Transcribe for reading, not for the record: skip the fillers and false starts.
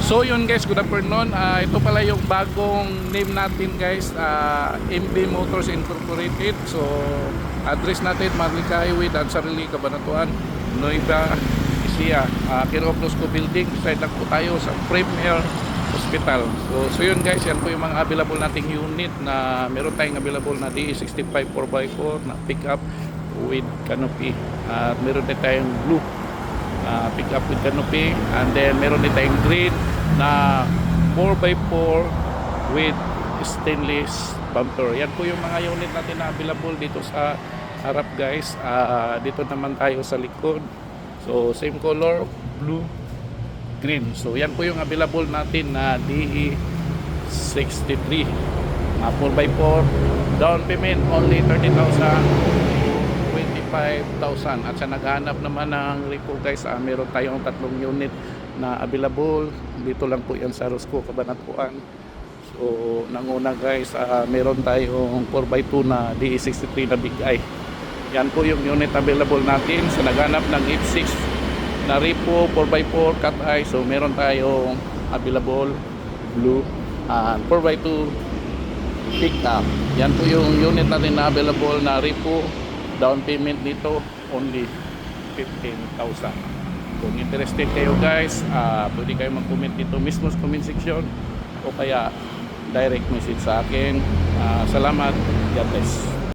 So yun guys, good afternoon. Ito pala yung bagong name natin guys, MB Motors Incorporated. So address natin Marlica Highway, Dansarili, Cabanatuan, Nueva Ecija, Kirokosco Building. Beside lang po tayo sa Premier Hospital. So yun guys, yan po yung mga available nating unit na meron tayong available na DE65 4x4 na pick up with canopy. At meron din tayong blue pick up with canopy, and then meron din tayong green na 4x4 with stainless bumper. Yan po yung mga unit natin na available dito sa harap guys. Dito naman tayo sa likod, so same color, blue, green. So yan po yung available natin na DE63 4x4, down payment only 30,000, 25,000. At sa naghahanap naman ng repo guys, meron tayong tatlong unit na available. Dito lang po yan sa Rosco, Cabanatuan. So nanguna guys, meron tayong 4x2 na DE63 na Big Eye. Yan po yung unit available natin. Sa naghahanap ng F6 na repo 4x4 cut eye, so meron tayong available blue and 4x2 pick up. Yan po yung unit natin na available na repo. Down payment dito only 15,000. Kung interested kayo guys, pwede kayo mag-comment dito mismo sa comment section o kaya direct message sa akin. Salamat. God bless.